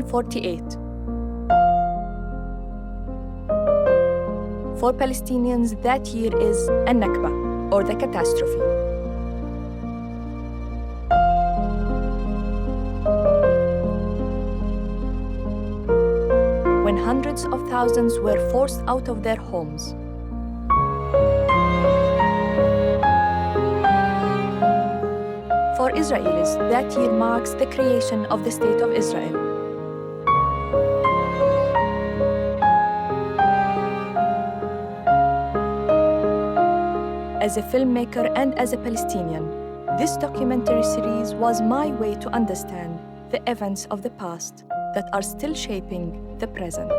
1948. For Palestinians, that year is Al-Nakba, or the catastrophe. When hundreds of thousands were forced out of their homes. For Israelis, that year marks the creation of the State of Israel. As a filmmaker and as a Palestinian, this documentary series was my way to understand the events of the past that are still shaping the present.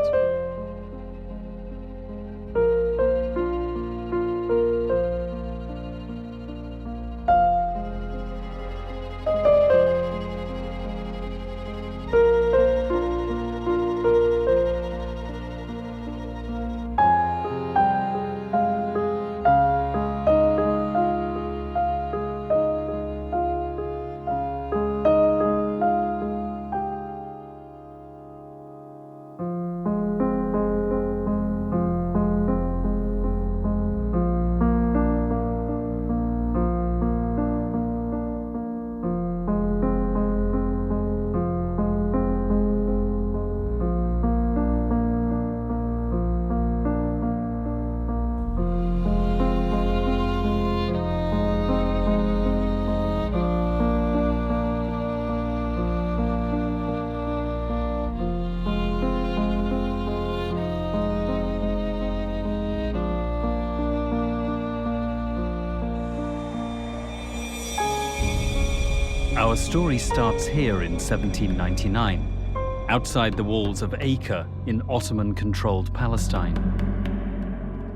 Our story starts here in 1799, outside the walls of Acre in Ottoman-controlled Palestine.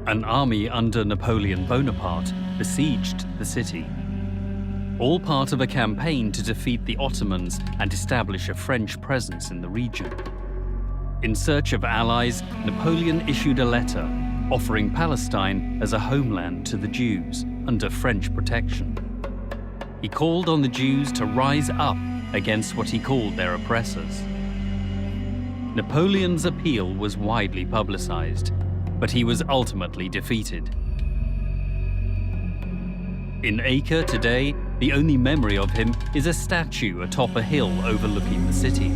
An army under Napoleon Bonaparte besieged the city, all part of a campaign to defeat the Ottomans and establish a French presence in the region. In search of allies, Napoleon issued a letter offering Palestine as a homeland to the Jews under French protection. He called on the Jews to rise up against what he called their oppressors. Napoleon's appeal was widely publicized, but he was ultimately defeated. In Acre today, the only memory of him is a statue atop a hill overlooking the city.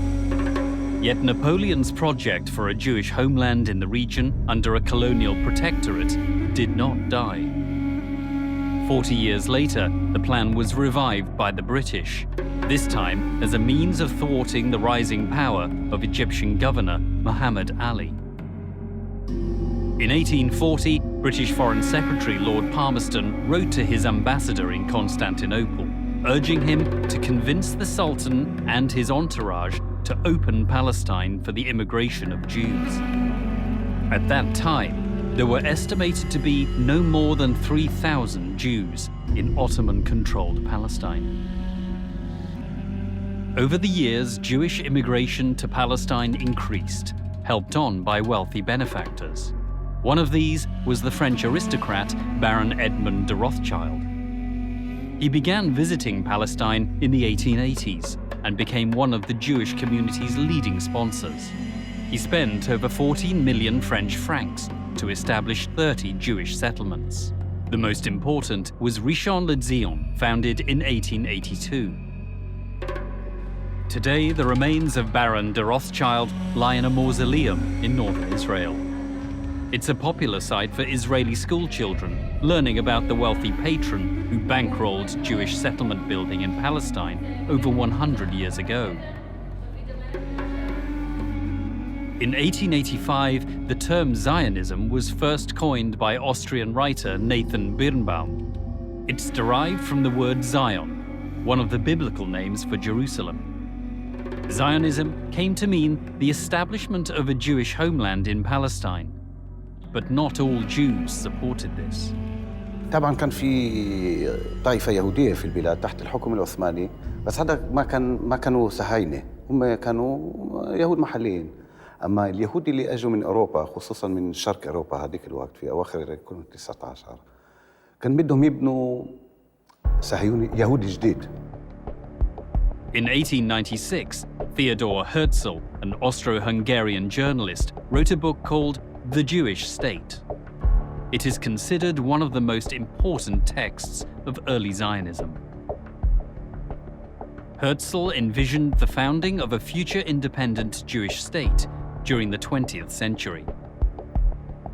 Yet Napoleon's project for a Jewish homeland in the region under a colonial protectorate did not die. 40 years later, the plan was revived by the British, this time as a means of thwarting the rising power of Egyptian governor Muhammad Ali. In 1840, British Foreign Secretary Lord Palmerston wrote to his ambassador in Constantinople, urging him to convince the Sultan and his entourage to open Palestine for the immigration of Jews. At that time, there were estimated to be no more than 3,000 Jews in Ottoman-controlled Palestine. Over the years, Jewish immigration to Palestine increased, helped on by wealthy benefactors. One of these was the French aristocrat Baron Edmond de Rothschild. He began visiting Palestine in the 1880s and became one of the Jewish community's leading sponsors. He spent over 14 million French francs to establish 30 Jewish settlements. The most important was Rishon-LeZion, founded in 1882. Today, the remains of Baron de Rothschild lie in a mausoleum in northern Israel. It's a popular site for Israeli schoolchildren learning about the wealthy patron who bankrolled Jewish settlement building in Palestine over 100 years ago. In 1885, the term Zionism was first coined by Austrian writer Nathan Birnbaum. It's derived from the word Zion, one of the biblical names for Jerusalem. Zionism came to mean the establishment of a Jewish homeland in Palestine, but not all Jews supported this. طبعا كان في طائفة يهودية في البلاد تحت الحكم العثماني، بس هذا ما كانوا صهاينة، هم كانوا يهود محليين. أما اليهود اللي أجوا من أوروبا، خصوصاً من شرق أوروبا هذيك الوقت في أواخر القرن ال19، كان بدهم يبنوا صهيوني يهودي جديد. In 1896, Theodor Herzl, an Austro-Hungarian journalist, wrote a book called The Jewish State. It is considered one of the most important texts of early Zionism. Herzl envisioned the founding of a future independent Jewish state during the 20th century.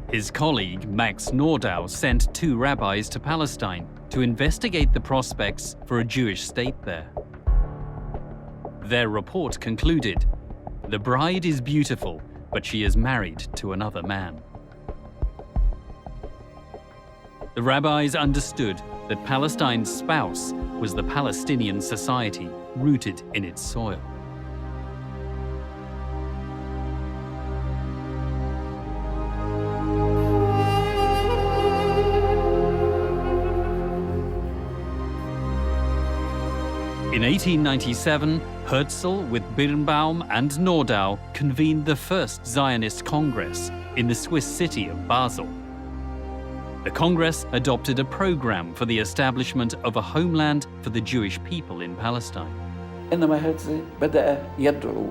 His colleague Max Nordau sent 2 rabbis to Palestine to investigate the prospects for a Jewish state there. Their report concluded, "The bride is beautiful, but she is married to another man." The rabbis understood that Palestine's spouse was the Palestinian society rooted in its soil. In 1897, Herzl, with Birnbaum and Nordau, convened the first Zionist Congress in the Swiss city of Basel. The Congress adopted a program for the establishment of a homeland for the Jewish people in Palestine. إنما هرتزل بدأ يدعو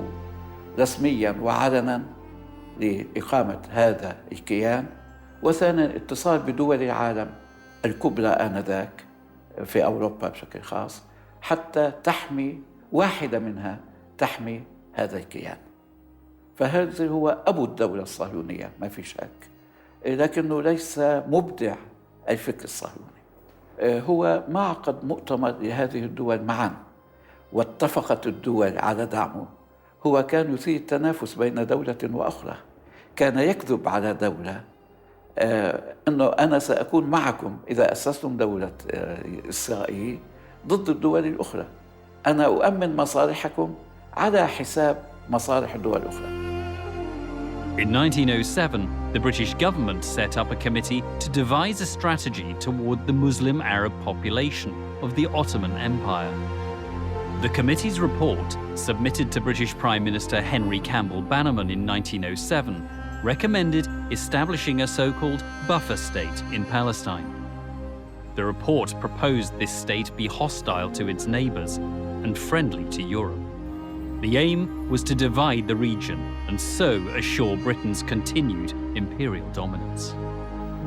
رسمياً وعلناً لإقامة هذا الكيان، وثانياً اتصال بدول العالم الكبرى آنذاك في أوروبا بشكل خاص حتى تحمي واحدة منها تحمي هذا الكيان. فهرتزل هو أبو الدولة الصهيونية ما في شك، لكنه ليس مبدع الفكر الصهيوني. هو ما عقد مؤتمر لهذه الدول معاً واتفقت الدول على دعمه. هو كان يثير التنافس بين دولة وأخرى، كان يكذب على دولة أنه أنا سأكون معكم إذا أسستم دولة إسرائيل ضد الدول الأخرى، أنا أؤمن مصالحكم على حساب مصالح الدول الأخرى. In 1907, the British government set up a committee to devise a strategy toward the Muslim Arab population of the Ottoman Empire. The committee's report, submitted to British Prime Minister Henry Campbell Bannerman in 1907, recommended establishing a so-called buffer state in Palestine. The report proposed this state be hostile to its neighbours and friendly to Europe. The aim was to divide the region and so assure Britain's continued imperial dominance.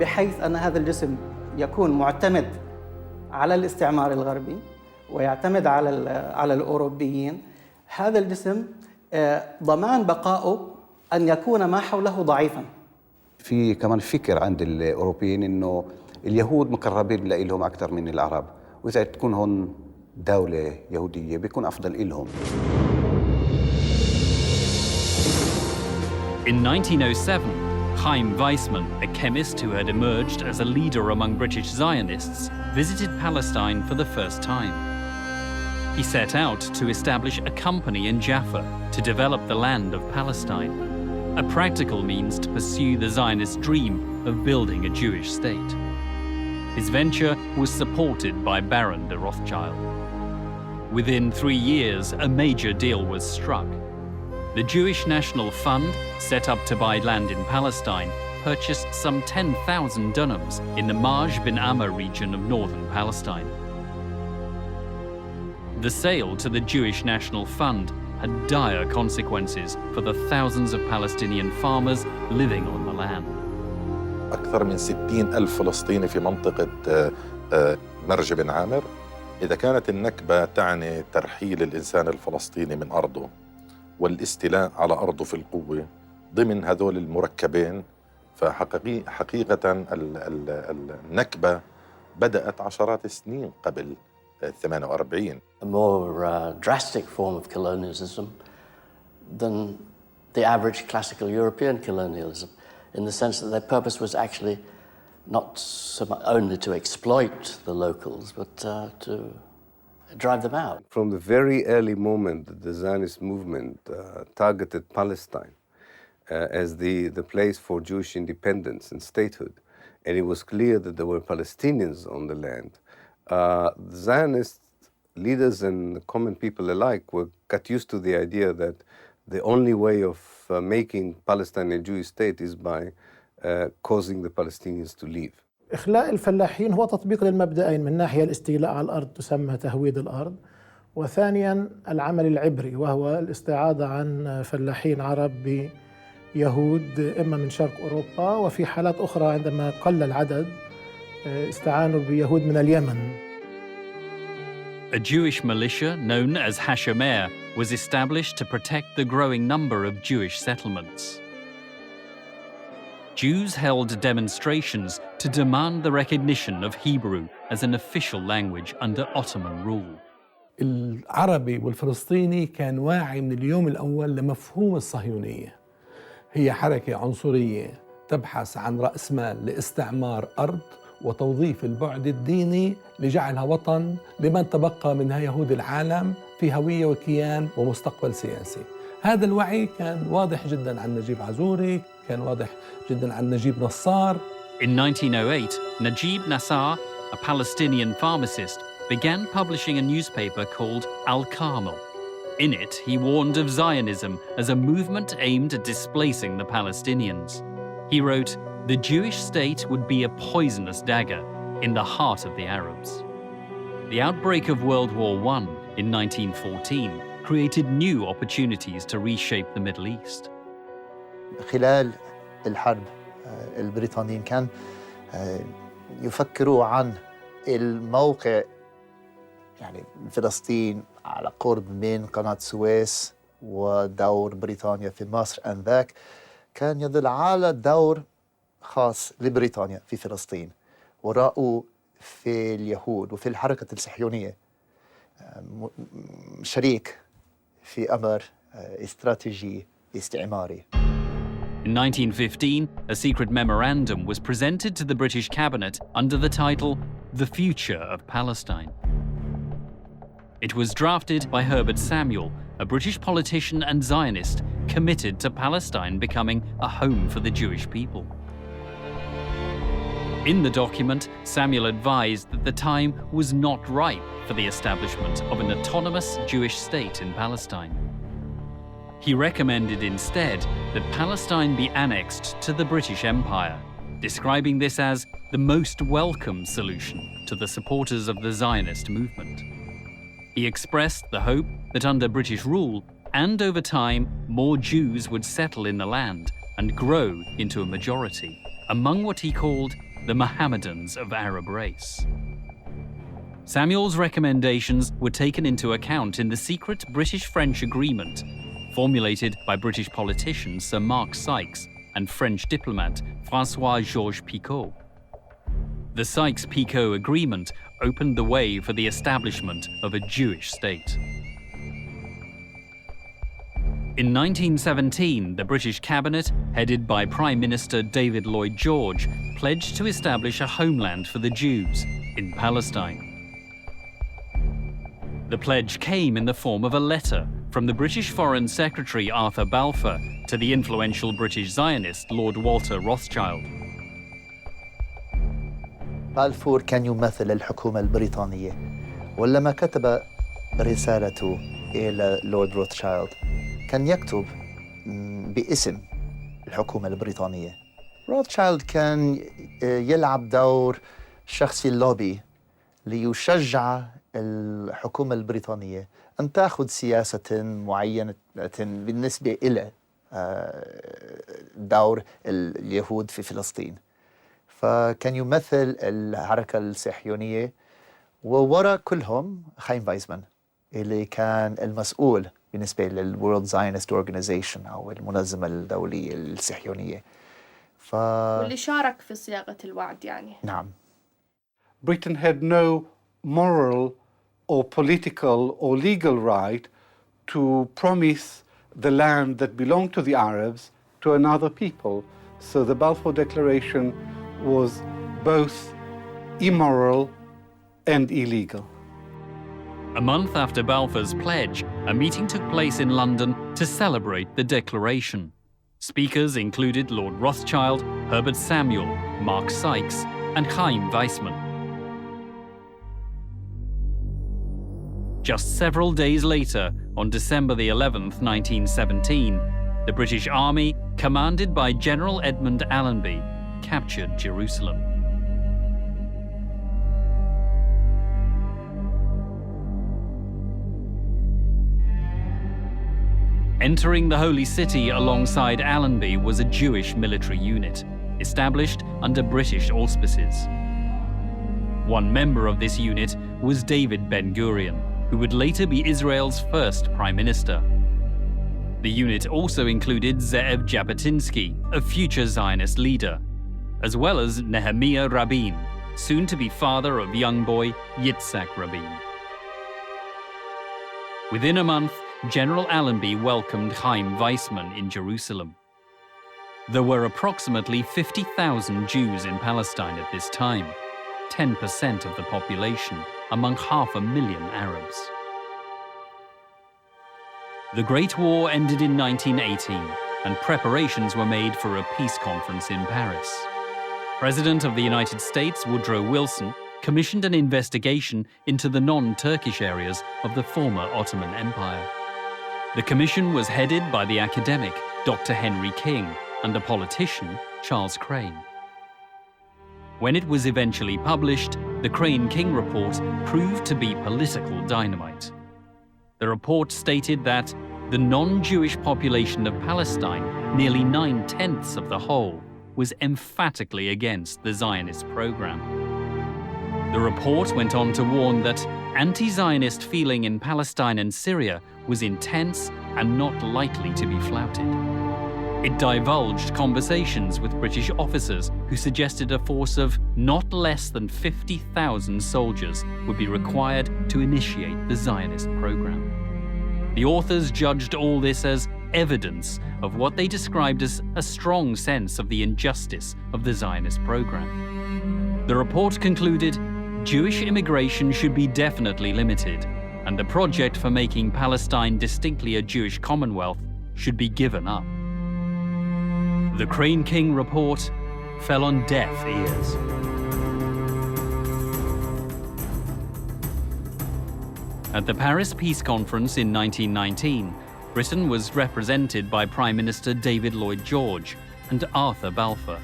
بحيث أن هذا الجسم يكون معتمد على الاستعمار الغربي ويعتمد على الأوروبيين. هذا الجسم ضمان بقائه أن يكون ما حوله ضعيفاً. في كمان فكر عند الأوروبيين إنه اليهود مقربين لهم أكثر من العرب، وإذا تكون هون دولة يهودية بيكون أفضل إلهم. In 1907, Chaim Weizmann, a chemist who had emerged as a leader among British Zionists, visited Palestine for the first time. He set out to establish a company in Jaffa to develop the land of Palestine, a practical means to pursue the Zionist dream of building a Jewish state. His venture was supported by Baron de Rothschild. Within 3 years, a major deal was struck. The Jewish National Fund, set up to buy land in Palestine, purchased some 10,000 dunams in the Maj bin Amma region of northern Palestine. The sale to the Jewish National Fund had dire consequences for the thousands of Palestinian farmers living on the land. أكثر من 60,000 فلسطيني في منطقة مرج بن عامر. إذا كانت النكبة تعني ترحيل الإنسان الفلسطيني من أرضه والاستيلاء على أرضه في القوة ضمن هذول المركبين، فحقيقة النكبة بدأت عشرات السنين قبل 48. A more drastic form of colonialism than the average classical European colonialism, in the sense that their purpose was actually not so much only to exploit the locals, but to drive them out. From the very early moment, the Zionist movement targeted Palestine as the place for Jewish independence and statehood. And it was clear that there were Palestinians on the land. The Zionist leaders and common people alike got used to the idea that the only way of making Palestine a Jewish state is by causing the Palestinians to leave. إخلاء الفلاحين هو تطبيق للمبدأين، من ناحية الاستيلاء على الأرض تسمى تهويد الأرض، وثانيا العمل العبري، وهو الاستعاضة عن فلاحين عرب بيهود إما من شرق أوروبا، وفي حالات أخرى عندما قل العدد استعانوا بيهود من اليمن. A Jewish militia known as Hashomer was established to protect the growing number of Jewish settlements. Jews held demonstrations to demand the recognition of Hebrew as an official language under Ottoman rule. العربي والفلسطيني كان واعي من اليوم الأول لمفهوم الصهيونية. هي حركة عنصرية تبحث عن رأس مال لاستعمار أرض وتوظيف البعد الديني لجعلها وطن لمن تبقى منها يهود العالم في هوية وكيان ومستقبل سياسي. هذا الوعي كان واضح جدا عن نجيب عزوري، كان واضح جدا عن نجيب نصار. In 1908, Najib Nassar, a Palestinian pharmacist, began publishing a newspaper called Al-Kamil. In it, he warned of Zionism as a movement aimed at displacing the Palestinians. He wrote, "The Jewish state would be a poisonous dagger in the heart of the Arabs." The outbreak of World War I in 1914 created new opportunities to reshape the Middle East. خلال الحرب البريطانيين كان يفكروا عن الموقع، يعني فلسطين على قرب من قناة السويس ودور بريطانيا في مصر آنذاك كان يدل على دور خاص لبريطانيا في فلسطين، ورأوا في اليهود وفي الحركة الصهيونية شريك في أمر استراتيجي استعماري. In 1915, a secret memorandum was presented to the British cabinet under the title The Future of Palestine. It was drafted by Herbert Samuel, a British politician and Zionist committed to Palestine becoming a home for the Jewish people. In the document, Samuel advised that the time was not ripe for the establishment of an autonomous Jewish state in Palestine. He recommended instead that Palestine be annexed to the British Empire, describing this as the most welcome solution to the supporters of the Zionist movement. He expressed the hope that under British rule and over time, more Jews would settle in the land and grow into a majority among what he called the Mohammedans of Arab race. Samuel's recommendations were taken into account in the secret British-French agreement formulated by British politician Sir Mark Sykes and French diplomat François-Georges Picot. The Sykes-Picot agreement opened the way for the establishment of a Jewish state. In 1917, the British cabinet, headed by Prime Minister David Lloyd George, pledged to establish a homeland for the Jews in Palestine. The pledge came in the form of a letter from the British Foreign Secretary Arthur Balfour to the influential British Zionist Lord Walter Rothschild. بالفور كان يمثل الحكومة البريطانية، ولما كتب رسالته إلى لورد روثشايلد كان يكتب باسم الحكومة البريطانية. روثشايلد كان يلعب دور شخصي اللوبي ليشجع الحكومة البريطانية أن تأخذ سياسة معينة بالنسبة إلى دور اليهود في فلسطين. فكان يمثل الحركة الصهيونية، ووراء كلهم خايم فايزمان اللي كان المسؤول بالنسبة للورلد زاينست أورجانيزيشن أو المنظمة الدولية الصهيونية. واللي شارك في صياغة الوعد يعني. نعم. Britain had no moral or political or legal right to promise the land that belonged to the Arabs to another people. So the Balfour Declaration was both immoral and illegal. A month after Balfour's pledge, a meeting took place in London to celebrate the declaration. Speakers included Lord Rothschild, Herbert Samuel, Mark Sykes, and Chaim Weizmann. Just several days later, on December the 11th, 1917, the British Army, commanded by General Edmund Allenby, captured Jerusalem. Entering the Holy City alongside Allenby was a Jewish military unit, established under British auspices. One member of this unit was David Ben-Gurion, who would later be Israel's first prime minister. The unit also included Ze'ev Jabotinsky, a future Zionist leader, as well as Nehemiah Rabin, soon to be father of young boy Yitzhak Rabin. Within a month, General Allenby welcomed Chaim Weizmann in Jerusalem. There were approximately 50,000 Jews in Palestine at this time, 10% of the population, among 500,000 Arabs. The Great War ended in 1918, and preparations were made for a peace conference in Paris. President of the United States, Woodrow Wilson, commissioned an investigation into the non-Turkish areas of the former Ottoman Empire. The commission was headed by the academic Dr. Henry King and a politician, Charles Crane. When it was eventually published, the Crane-King report proved to be political dynamite. The report stated that the non-Jewish population of Palestine, nearly 9/10 of the whole, was emphatically against the Zionist program. The report went on to warn that anti-Zionist feeling in Palestine and Syria was intense and not likely to be flouted. It divulged conversations with British officers who suggested a force of not less than 50,000 soldiers would be required to initiate the Zionist program. The authors judged all this as evidence of what they described as a strong sense of the injustice of the Zionist program. The report concluded Jewish immigration should be definitely limited, and the project for making Palestine distinctly a Jewish commonwealth should be given up. The Crane-King report fell on deaf ears. At the Paris Peace Conference in 1919, Britain was represented by Prime Minister David Lloyd George and Arthur Balfour.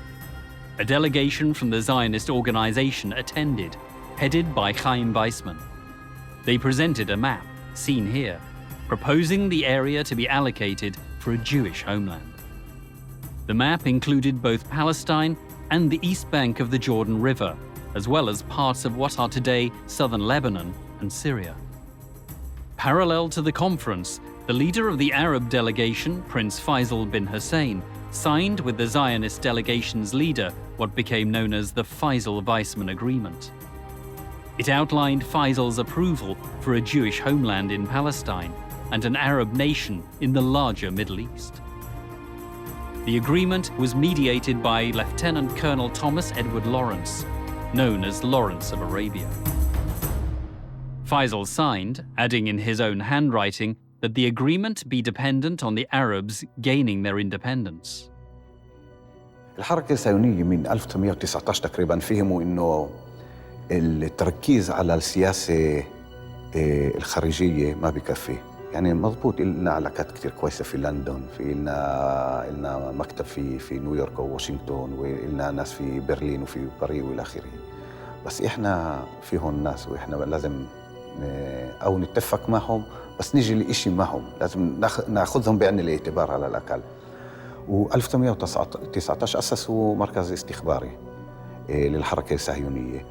A delegation from the Zionist organization attended, headed by Chaim Weizmann. They presented a map, seen here, proposing the area to be allocated for a Jewish homeland. The map included both Palestine and the east bank of the Jordan River, as well as parts of what are today southern Lebanon and Syria. Parallel to the conference, the leader of the Arab delegation, Prince Faisal bin Hussein, signed with the Zionist delegation's leader what became known as the Faisal-Weizmann Agreement. It outlined Faisal's approval for a Jewish homeland in Palestine and an Arab nation in the larger Middle East. The agreement was mediated by Lieutenant Colonel Thomas Edward Lawrence, known as Lawrence of Arabia. Faisal signed, adding in his own handwriting that the agreement be dependent on the Arabs gaining their independence. الحركة الصهيونية من 1919 تقريبا فهموا إنه التركيز على السياسة الخارجية ما بكفي. يعني مضبوط لنا علاقات كتير كويسة في لندن، في لنا مكتب في نيويورك وواشنطن، ولنا ناس في برلين وفي باريس والى اخره. بس احنا فيهم ناس واحنا لازم او نتفق معهم، بس نيجي لإشي معهم لازم ناخذهم بعين الاعتبار على الاقل. و1919 اسسوا مركز استخباري للحركة الصهيونية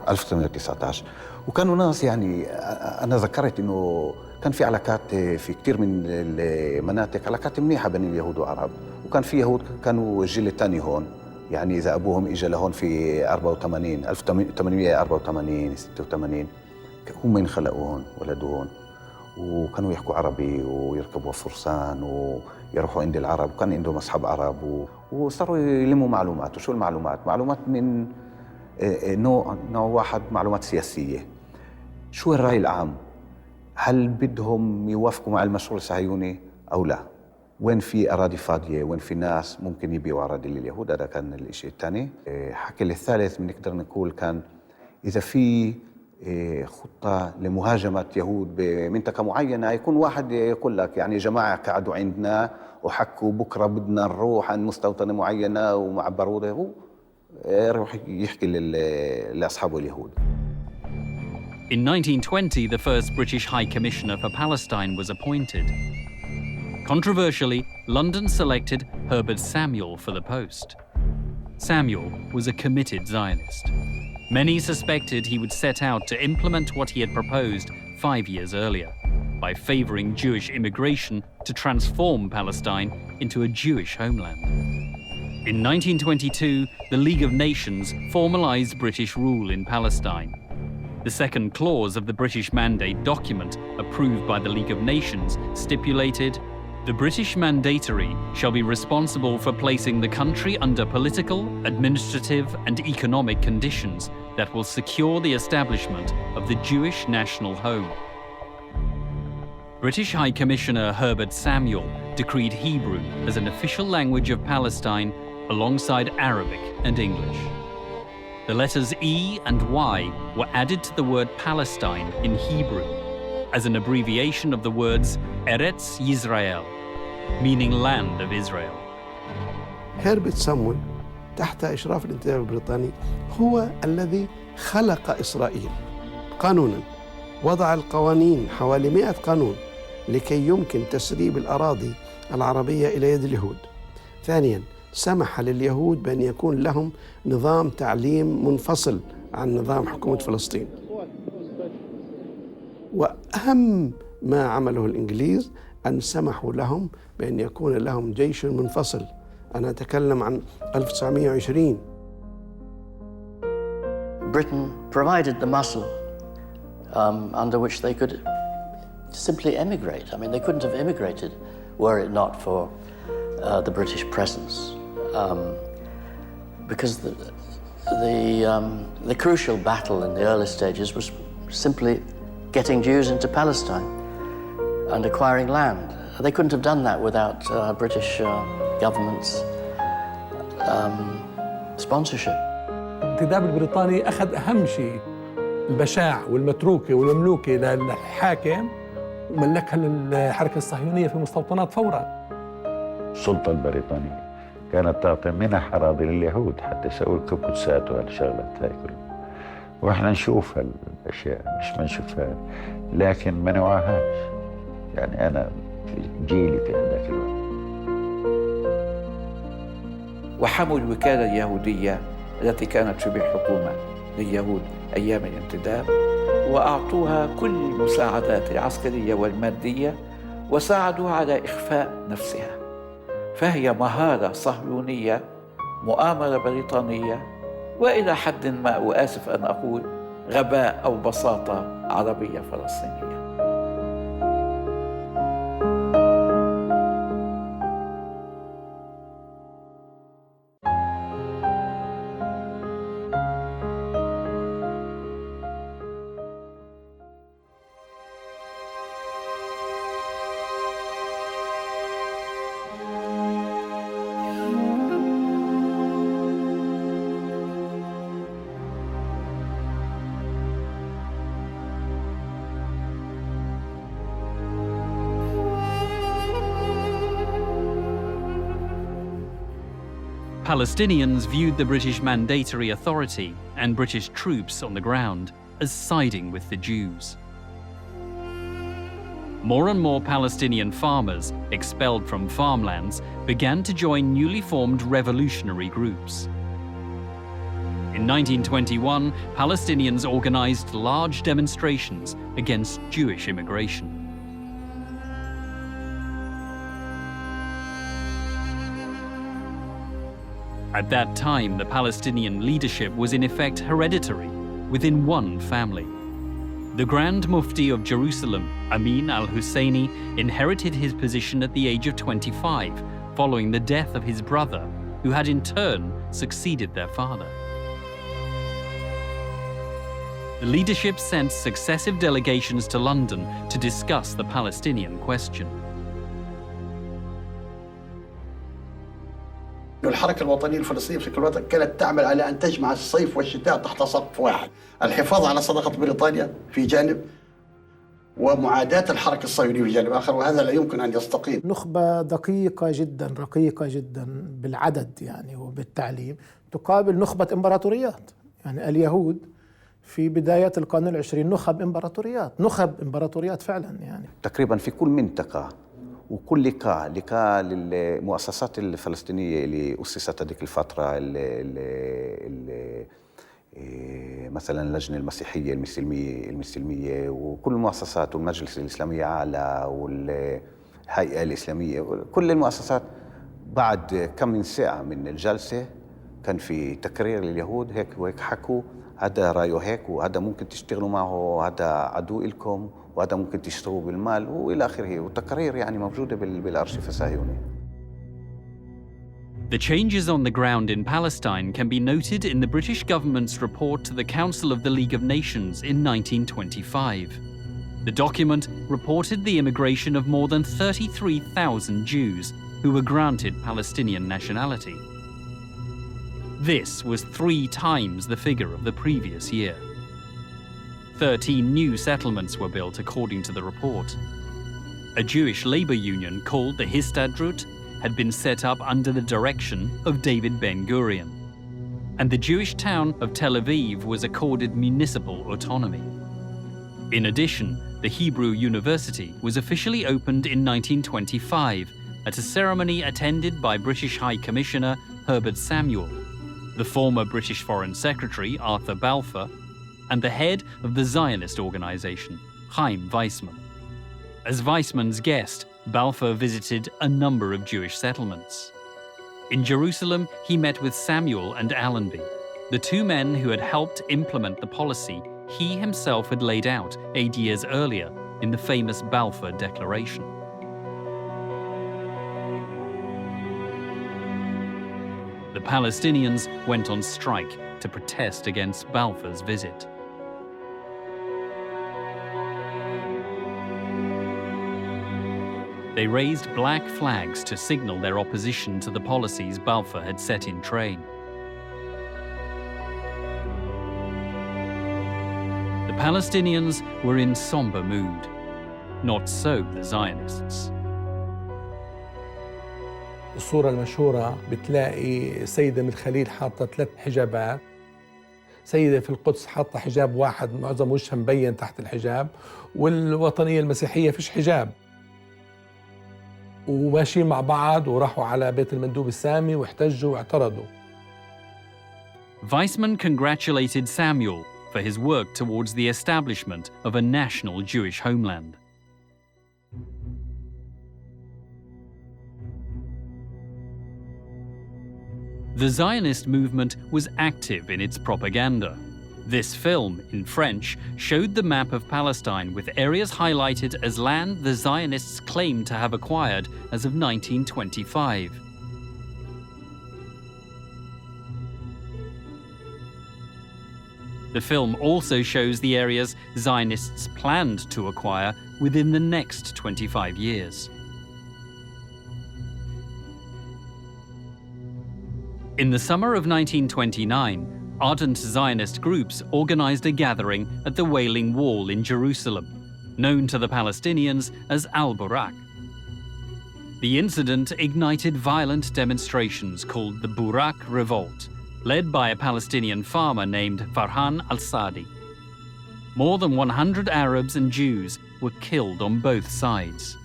1919 وكانوا ناس يعني أنا ذكرت إنه كان في علاقات في كتير من المناطق علاقات منيحة بين اليهود والعرب، وكان في يهود كانوا الجيل الثاني هون، يعني إذا أبوهم إجا لهون في 84 1884 86 هم ينخلقوا هون ولدوا هون، وكانوا يحكوا عربي ويركبوا فرسان ويروحوا عند العرب، وكان عندهم أصحاب عرب وصاروا يلموا معلومات. وشو المعلومات؟ معلومات من نوع واحد، معلومات سياسية. شو الرأي العام؟ هل بدهم يوافقوا مع المشروع الصهيوني أو لا؟ وين في أراضي فاضية؟ وين في ناس ممكن يبيعوا أراضي لليهود؟ هذا كان الشيء الثاني. حكي الثالث بنقدر نقول كان إذا في خطة لمهاجمة يهود بمنطقة معينة، يكون واحد يقول لك يعني جماعة قعدوا عندنا وحكوا بكرة بدنا نروح عن مستوطنة معينة ومعبروا له، يروح يحكي لأصحابه اليهود. In 1920, the first British High Commissioner for Palestine was appointed. Controversially, London selected Herbert Samuel for the post. Samuel was a committed Zionist. Many suspected he would set out to implement what he had proposed 5 years earlier, by favoring Jewish immigration to transform Palestine into a Jewish homeland. In 1922, the League of Nations formalized British rule in Palestine. The second clause of the British Mandate document, approved by the League of Nations, stipulated, "The British Mandatory shall be responsible for placing the country under political, administrative, and economic conditions that will secure the establishment of the Jewish national home." British High Commissioner Herbert Samuel decreed Hebrew as an official language of Palestine alongside Arabic and English. The letters E and Y were added to the word Palestine in Hebrew as an abbreviation of the words Eretz Yisrael, meaning land of Israel. هربرت سامويل تحت إشراف الانتداب البريطاني هو الذي خلق إسرائيل قانونا، وضع القوانين حوالي 100 قانون لكي يمكن تسريب الأراضي العربية إلى يد اليهود. ثانياً، سمح لليهود بأن يكون لهم نظام تعليم منفصل عن نظام حكومة فلسطين. وأهم ما عمله الإنجليز أن سمحوا لهم بأن يكون لهم جيش منفصل. أنا أتكلم عن 1920. Britain provided the muscle under which they could simply emigrate. I mean, they couldn't have immigrated were it not for the British presence. Because the crucial battle in the early stages was simply getting Jews into Palestine and acquiring land. They couldn't have done that without British government's sponsorship. الانتداب البريطاني أخذ أهم شيء، البشاع والمتروكة والمملوكة للحاكم، وملكها للحركة الصهيونية في المستوطنات فوراً. السلطة البريطانية كانت تعطي منح أراضي لليهود حتى يسووا الكبوتسات وهالشغلات هاي كلها، وإحنا نشوف هالأشياء، مش ما نشوفها لكن ما نوعاهاش. يعني أنا في جيلي في هذاك الوقت. وحموا الوكالة اليهودية التي كانت شبه حكومة لليهود أيام الانتداب، وأعطوها كل المساعدات العسكرية والمادية، وساعدوها على إخفاء نفسها. فهي مهارة صهيونية، مؤامرة بريطانية، وإلى حد ما وآسف أن أقول غباء أو بساطة عربية فلسطينية. Palestinians viewed the British Mandatory Authority and British troops on the ground as siding with the Jews. More and more Palestinian farmers, expelled from farmlands, began to join newly formed revolutionary groups. In 1921, Palestinians organized large demonstrations against Jewish immigration. At that time, the Palestinian leadership was in effect hereditary, within one family. The Grand Mufti of Jerusalem, Amin al-Husseini, inherited his position at the age of 25, following the death of his brother, who had in turn succeeded their father. The leadership sent successive delegations to London to discuss the Palestinian question. الحركة الوطنية الفلسطينية في كل وقت كانت تعمل على أن تجمع الصيف والشتاء تحت سقف واحد، الحفاظ على صداقة بريطانيا في جانب ومعاداة الحركة الصهيونية في جانب آخر، وهذا لا يمكن أن يستقيم. نخبة دقيقة جدا، رقيقة جدا بالعدد يعني وبالتعليم، تقابل نخبة إمبراطوريات. يعني اليهود في بداية القرن العشرين نخب إمبراطوريات فعلا. يعني تقريبا في كل منطقة وكل لقاء للمؤسسات الفلسطينية اللي أسست هذيك الفترة مثلا اللجنة المسيحية المسلمية وكل المؤسسات والمجلس الإسلامي الأعلى والهيئة الإسلامية، كل المؤسسات بعد كم من ساعة من الجلسة كان في تقرير لليهود هيك وهيك حكوا هذا رأيه هيك وهذا ممكن تشتغلوا معه، هذا عدو إلكم وهذا ممكن تشتروه بالمال وإلى آخره، والتقارير يعني موجودة بالأرشيف الصهيوني. The changes on the ground in Palestine can be noted in the British government's report to the Council of the League of Nations in 1925. The document reported the immigration of more than 33,000 Jews who were granted Palestinian nationality. This was 3 times the figure of the previous year. 13 new settlements were built according to the report. A Jewish labor union called the Histadrut had been set up under the direction of David Ben-Gurion, and the Jewish town of Tel Aviv was accorded municipal autonomy. In addition, the Hebrew University was officially opened in 1925 at a ceremony attended by British High Commissioner Herbert Samuel, the former British Foreign Secretary Arthur Balfour, and the head of the Zionist organization, Chaim Weizmann. As Weizmann's guest, Balfour visited a number of Jewish settlements. In Jerusalem, he met with Samuel and Allenby, the 2 men who had helped implement the policy he himself had laid out 8 years earlier in the famous Balfour Declaration. The Palestinians went on strike to protest against Balfour's visit. They raised black flags to signal their opposition to the policies Balfour had set in train. The Palestinians were in somber mood. Not so the Zionists. الصورة المشهورة بتلاقي سيدة من الخليل حاطة 3 حجابات، سيدة في القدس حاطة حجاب واحد معظم وجهها مبين تحت الحجاب، والوطنية المسيحية فيش حجاب، وماشيين مع بعض وراحوا على بيت المندوب السامي واحتجوا واعترضوا. Weizmann congratulated Samuel for his work towards the establishment of a national Jewish homeland. The Zionist movement was active in its propaganda. This film, in French, showed the map of Palestine with areas highlighted as land the Zionists claimed to have acquired as of 1925. The film also shows the areas Zionists planned to acquire within the next 25 years. In the summer of 1929, ardent Zionist groups organized a gathering at the Wailing Wall in Jerusalem, known to the Palestinians as Al-Burak. The incident ignited violent demonstrations called the Burak Revolt, led by a Palestinian farmer named Farhan al-Sadi. More than 100 Arabs and Jews were killed on both sides.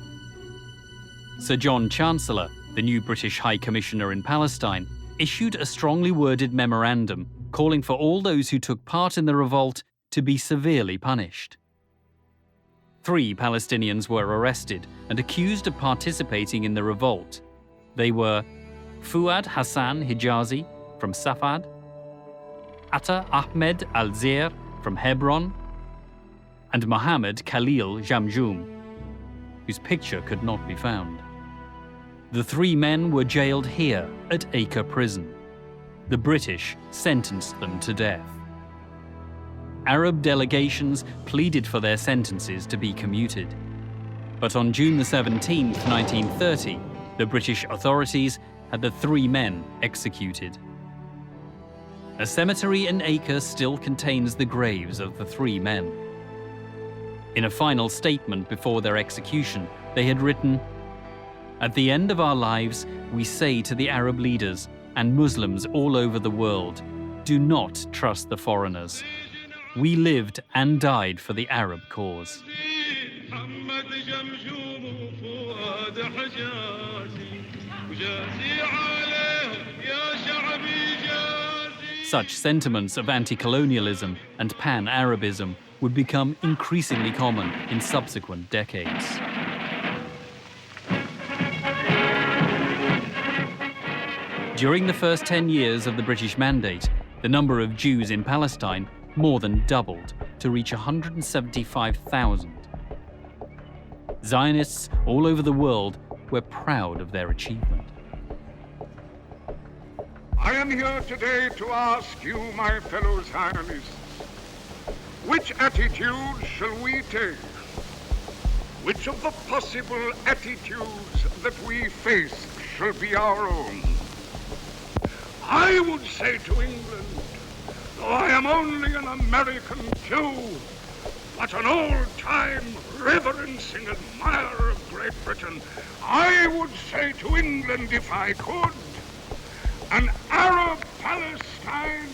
Sir John Chancellor, the new British High Commissioner in Palestine, issued a strongly worded memorandum calling for all those who took part in the revolt to be severely punished. 3 Palestinians were arrested and accused of participating in the revolt. They were Fuad Hassan Hijazi from Safad, Atta Ahmed Al-Zir from Hebron, and Mohammed Khalil Jamjoum, whose picture could not be found. The 3 men were jailed here at Acre Prison. The British sentenced them to death. Arab delegations pleaded for their sentences to be commuted. But on June 17, 1930, the British authorities had the 3 men executed. A cemetery in Acre still contains the graves of the 3 men. In a final statement before their execution, they had written, "At the end of our lives, we say to the Arab leaders and Muslims all over the world, do not trust the foreigners. We lived and died for the Arab cause." Such sentiments of anti-colonialism and pan-Arabism would become increasingly common in subsequent decades. During the first 10 years of the British Mandate, the number of Jews in Palestine more than doubled to reach 175,000. Zionists all over the world were proud of their achievement. I am here today to ask you, my fellow Zionists, which attitude shall we take? Which of the possible attitudes that we face shall be our own? I would say to England, though I am only an American Jew, but an old-time reverencing admirer of Great Britain, I would say to England, if I could, an Arab Palestine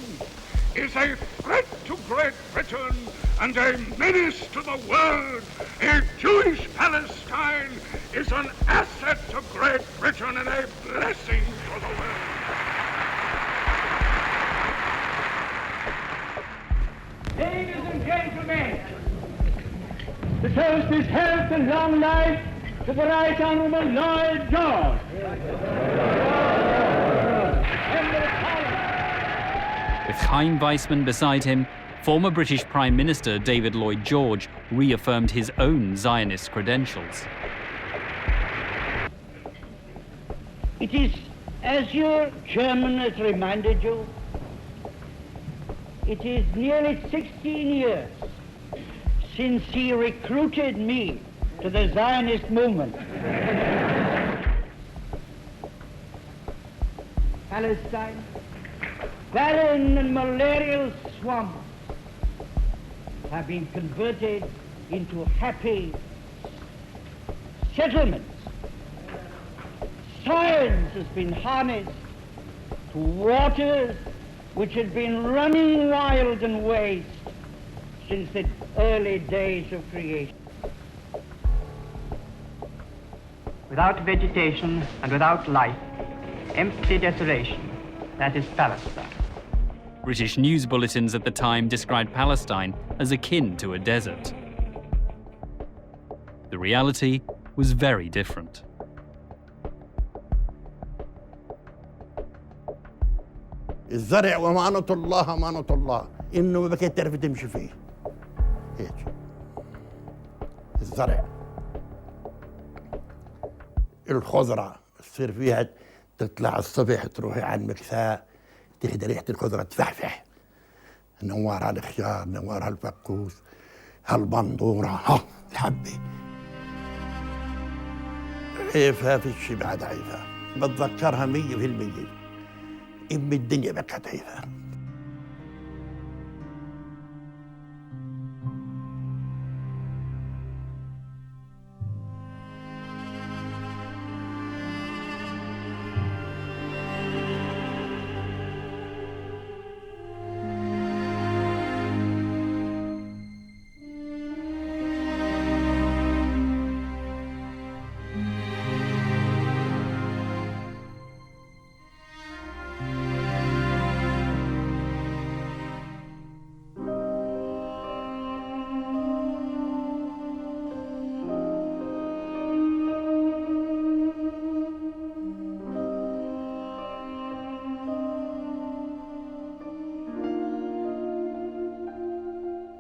is a threat to Great Britain and a menace to the world. A Jewish Palestine is an asset to Great Britain and a blessing to the world. Ladies and gentlemen, the toast is health and long life to the Right Honourable Lloyd George. With Chaim Weizmann beside him, former British Prime Minister David Lloyd George reaffirmed his own Zionist credentials. It is, as your chairman has reminded you, it is nearly 16 years since he recruited me to the Zionist movement. Palestine, barren and malarial swamps, have been converted into happy settlements. Science has been harnessed to waters which had been running wild and waste since the early days of creation. Without vegetation and without life, empty desolation, that is Palestine. British news bulletins at the time described Palestine as akin to a desert. The reality was very different. الزرع ومانة الله أمانة الله إنه ما بكيت تعرف تمشي فيه هيك الزرع الخضرة تصير فيها تطلع الصبح تروحي على المكساء تهدى ريحة الخضرة تفحفح نوار هالخيار نوار هالفقوس هالبندورة ها الحبة عيفها في الشي بعد عيفها بتذكرها 100%. إم الدنيا بكت عيفها.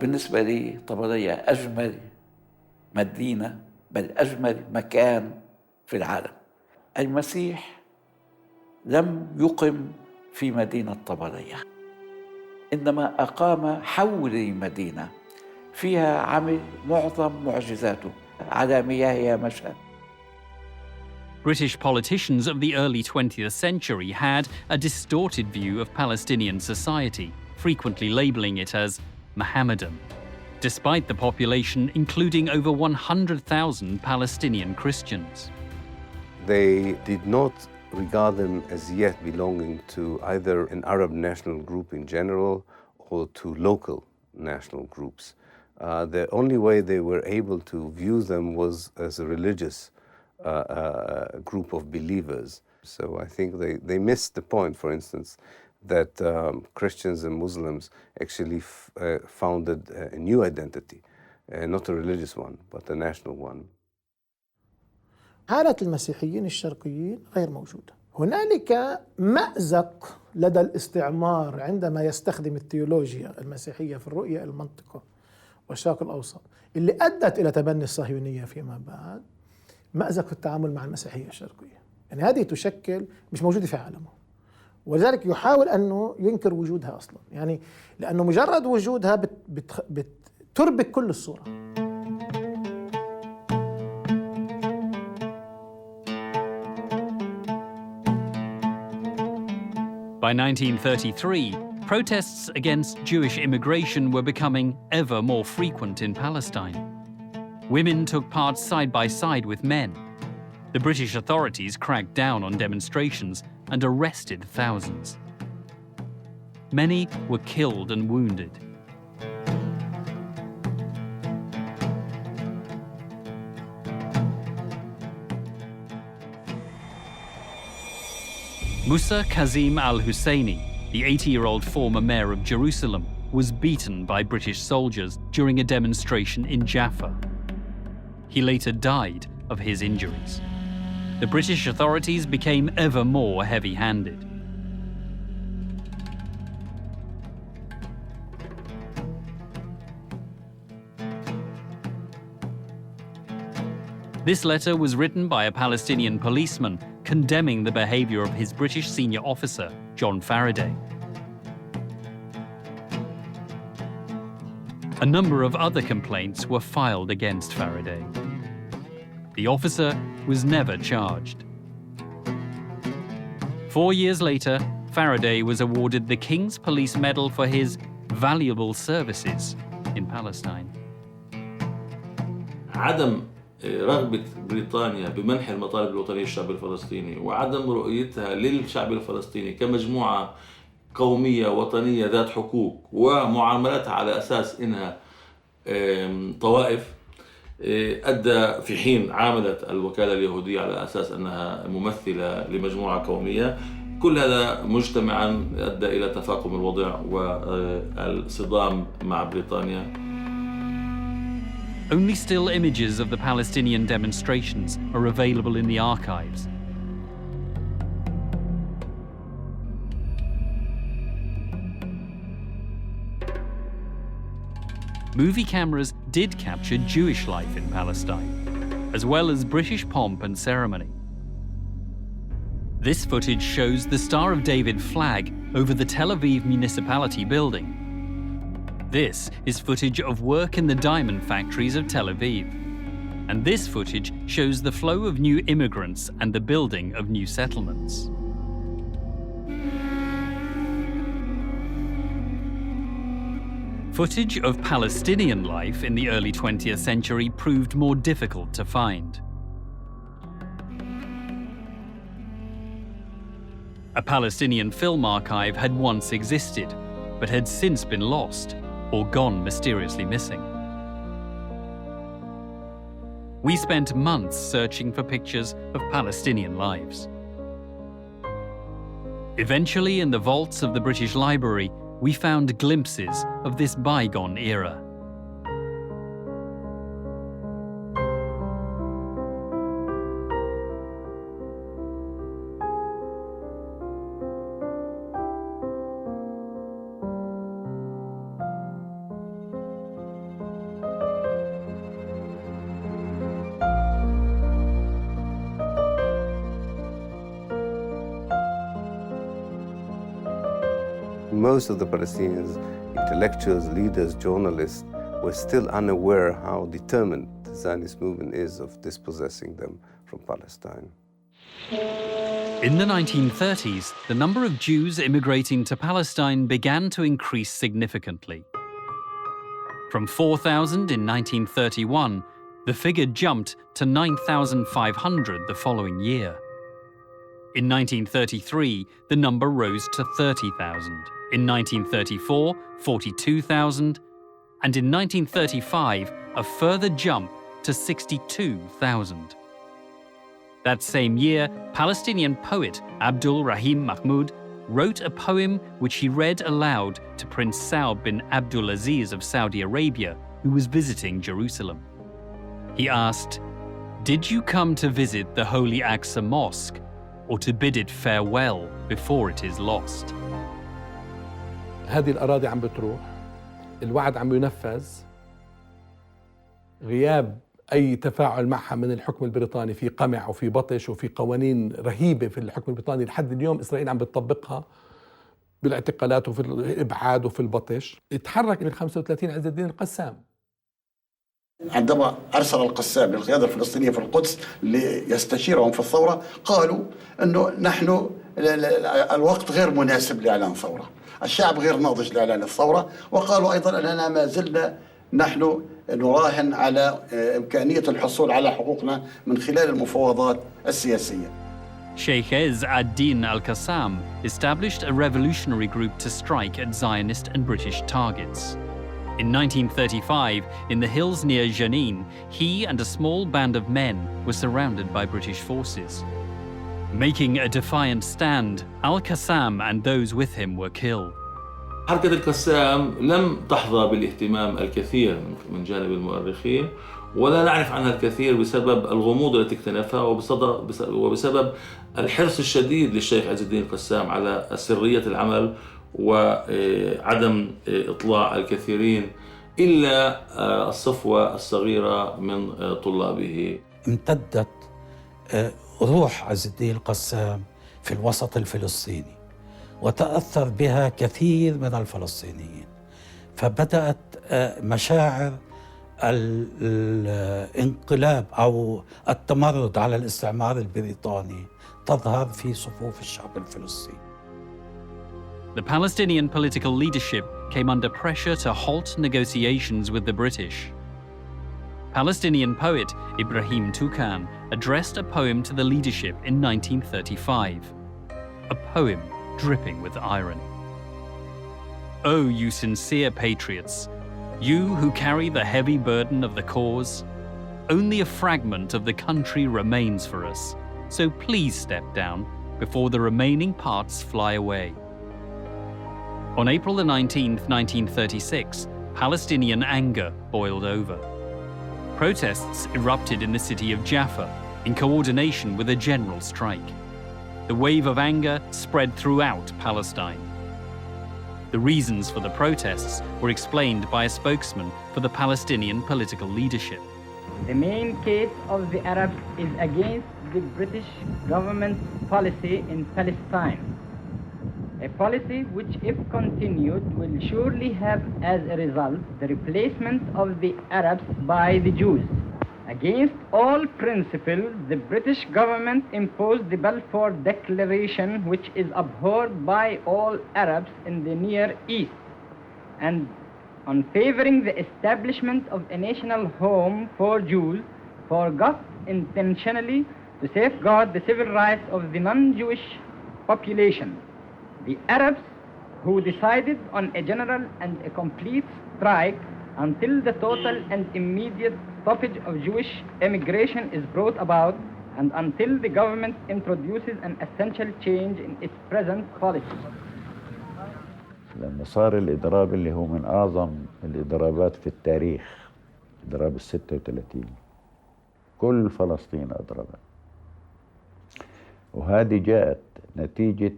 بالنسبة لي طبرية أجمل مدينة بل أجمل مكان في العالم. المسيح لم يقم في مدينة طبرية، إنما أقام حول مدينة فيها عمل معظم معجزاته على مياهها مشى. British politicians of the early 20th century had a distorted view of Palestinian society, frequently labeling it as Mohammedan, despite the population including over 100,000 Palestinian Christians. They did not regard them as yet belonging to either an Arab national group in general or to local national groups. The only way they were able to view them was as a religious group of believers. So I think they missed the point, for instance, that Christians and Muslims actually founded a new identity, not a religious one, but a national one. حالة المسيحيين الشرقيين غير موجودة. هنالك مأزق لدى الاستعمار عندما يستخدم التيولوجيا المسيحية في الرؤية المنطقة والشرق الأوسط اللي أدت إلى تبني الصهيونية فيما بعد، مأزق في التعامل مع المسيحية الشرقية. يعني هذه تشكل مش موجودة في عالمه، ولذلك يحاول أنه ينكر وجودها أصلا، يعني لأنه مجرد وجودها بتربك كل الصورة. By 1933, protests against Jewish immigration were becoming ever more frequent in Palestine. Women took part side by side with men. The British authorities cracked down on demonstrations and arrested thousands. Many were killed and wounded. Musa Kazim al-Husseini, the 80-year-old former mayor of Jerusalem, was beaten by British soldiers during a demonstration in Jaffa. He later died of his injuries. The British authorities became ever more heavy-handed. This letter was written by a Palestinian policeman condemning the behavior of his British senior officer, John Faraday. A number of other complaints were filed against Faraday. The officer was never charged. 4 years later, Faraday was awarded the King's Police Medal for his valuable services in Palestine. عدم رغبة بريطانيا بمنح المطالب الوطنية للشعب الفلسطيني وعدم رؤيتها للشعب الفلسطيني كمجموعة قومية وطنية ذات حقوق ومعاملتها على أساس إنها طوائف أدى في حين عاملت الوكالة اليهودية على أساس أنها ممثلة لمجموعة قومية. كل هذا مجتمعا أدى إلى تفاقم الوضع والصدام مع بريطانيا. Only still images of the Palestinian demonstrations are available in the archives. Movie cameras did capture Jewish life in Palestine, as well as British pomp and ceremony. This footage shows the Star of David flag over the Tel Aviv municipality building. This is footage of work in the diamond factories of Tel Aviv. And this footage shows the flow of new immigrants and the building of new settlements. Footage of Palestinian life in the early 20th century proved more difficult to find. A Palestinian film archive had once existed, but had since been lost or gone mysteriously missing. We spent months searching for pictures of Palestinian lives. Eventually, in the vaults of the British Library, we found glimpses of this bygone era. Most of the Palestinians, intellectuals, leaders, journalists, were still unaware how determined the Zionist movement is of dispossessing them from Palestine. In the 1930s, the number of Jews immigrating to Palestine began to increase significantly. From 4,000 in 1931, the figure jumped to 9,500 the following year. In 1933, the number rose to 30,000. In 1934, 42,000. And in 1935, a further jump to 62,000. That same year, Palestinian poet Abdul Rahim Mahmoud wrote a poem which he read aloud to Prince Saud bin Abdulaziz of Saudi Arabia, who was visiting Jerusalem. He asked, "Did you come to visit the Holy Aqsa Mosque, or to bid it farewell before it is lost?" هذه الأراضي عم بتروح، الوعد عم ينفذ، غياب أي تفاعل معها من الحكم البريطاني في قمع وفي بطش وفي قوانين رهيبة في الحكم البريطاني لحد اليوم إسرائيل عم بتطبقها بالاعتقالات وفي الإبعاد وفي البطش. اتحرك من 35 عز الدين القسام. عندما أرسل القسام للقيادة الفلسطينية في القدس ليستشيرهم في الثورة، قالوا أنه نحن الوقت غير مناسب لإعلان ثورة، الشعب غير ناضج لإعلان الثورة، وقالوا أيضا أننا ما زلنا نحن نراهن على إمكانية الحصول على حقوقنا من خلال المفاوضات السياسية. Sheikh Ez ad-Din al-Qassam established a revolutionary group to strike at Zionist and British targets. In 1935, in the hills near Jenin, he and a small band of men were surrounded by British forces. Making a defiant stand, al-Qassam and those with him were killed. حركة القسام لم تحظى بالاهتمام الكثير من جانب المؤرخين، ولا نعرف عنها الكثير بسبب الغموض التي اكتنفها وبسبب الحرص الشديد للشيخ عز الدين القسام على سرية العمل وعدم إطلاع الكثيرين إلا الصفوة الصغيرة من طلابه. امتدت روح عز الدين القسام في الوسط الفلسطيني، وتأثر بها كثير من الفلسطينيين، فبدأت مشاعر الانقلاب أو التمرد على الاستعمار البريطاني تظهر في صفوف الشعب الفلسطيني. The Palestinian political leadership came under pressure to halt negotiations with the British. Palestinian poet Ibrahim Toukan addressed a poem to the leadership in 1935, a poem dripping with irony. "Oh, you sincere patriots, you who carry the heavy burden of the cause, only a fragment of the country remains for us, so please step down before the remaining parts fly away." On April the 19th, 1936, Palestinian anger boiled over. Protests erupted in the city of Jaffa in coordination with a general strike. The wave of anger spread throughout Palestine. The reasons for the protests were explained by a spokesman for the Palestinian political leadership. The main case of the Arabs is against the British government's policy in Palestine. A policy which, if continued, will surely have as a result the replacement of the Arabs by the Jews. Against all principle, the British government imposed the Balfour Declaration, which is abhorred by all Arabs in the Near East, and on favoring the establishment of a national home for Jews, forgot intentionally to safeguard the civil rights of the non-Jewish population. The Arabs, who decided on a general and a complete strike until the total and immediate stoppage of Jewish immigration is brought about, and until the government introduces an essential change in its present policy. لما صار الإضراب اللي هو من أعظم الإضرابات في التاريخ، إضراب 36، كل فلسطين أضربت، وهذه جاءت نتيجة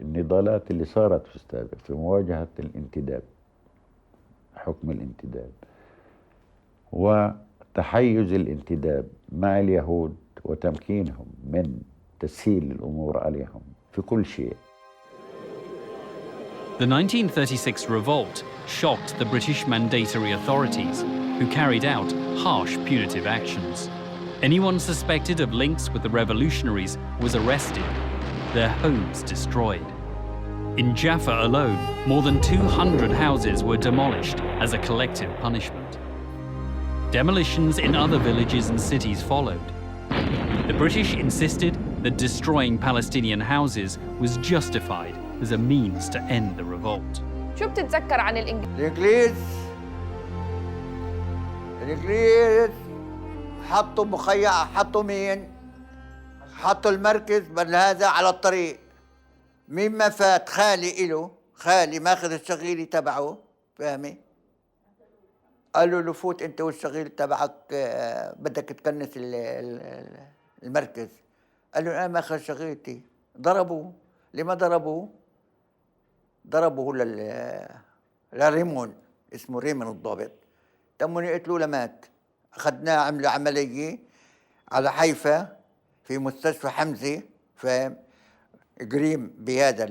النضالات اللي صارت في السابق في مواجهة الانتداب، حكم الانتداب وتحيز الانتداب مع اليهود وتمكينهم من تسهيل الأمور عليهم في كل شيء. The 1936 revolt shocked the British mandatory authorities, who carried out harsh punitive actions. Anyone suspected of links with the revolutionaries was arrested, their homes destroyed. In Jaffa alone, more than 200 houses were demolished as a collective punishment. Demolitions in other villages and cities followed. The British insisted that destroying Palestinian houses was justified as a means to end the revolt. شو بتتذكر عن الإنجليز حطوا مخيم، حطوا مين؟ حطوا المركز بل هذا على الطريق. مما فات خالي إله، خالي ماخذ الشغيلي تبعه، فاهمي؟ قالوا له فوت انت والشغيل تبعك بدك تكنس المركز. قال له انا ماخذ شغيلتي. ضربوه. لما ضربوه؟ ضربوه لريمون، اسمه ريمون الضابط. تموا يقتلوه لمات. اخذناه عملوا عمليه على حيفا في مستشفى حمزه، فاهم؟ قريم بهذا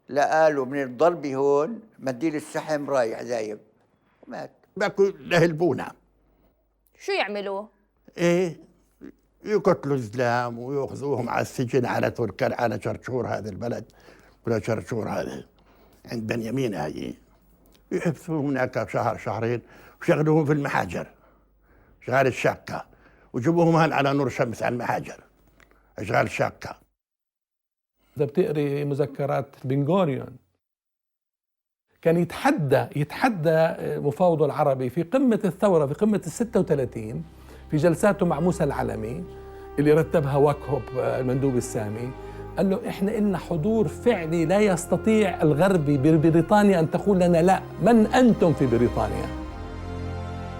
لا قالوا من الضرب هون منديل الشحم رايح زايب ومات. بقوا يهلبونا. شو يعملوا؟ ايه يقتلوا الزلام ويأخذوهم على السجن على تركان، على شرشور هذا البلد ولا شرشور هذا عند بنيامين هاي، يحبسوهم هناك شهر شهرين وشغلوهم في المحاجر، شغال الشاقة، وجيبوهم هان على نور شمس على المحاجر، اشغال الشاقة. إذا بتقري مذكرات بن غوريون كان يتحدى مفاوضه العربي في قمة الثورة، في قمة ال36، في جلساته مع موسى العلمي اللي رتبها واكهوب المندوب السامي. قال له إحنا إلنا حضور فعلي لا يستطيع الغربي ببريطانيا أن تقول لنا لا، من أنتم في بريطانيا.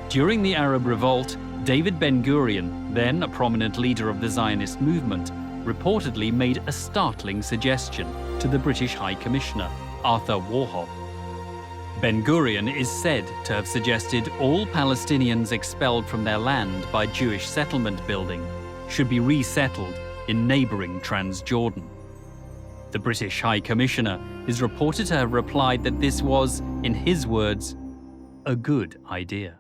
During the Arab Revolt, David Ben-Gurion, then a prominent leader of the Zionist movement, reportedly made a startling suggestion to the British High Commissioner, Arthur Warhoff. Ben-Gurion is said to have suggested all Palestinians expelled from their land by Jewish settlement building should be resettled in neighbouring Transjordan. The British High Commissioner is reported to have replied that this was, in his words, a good idea.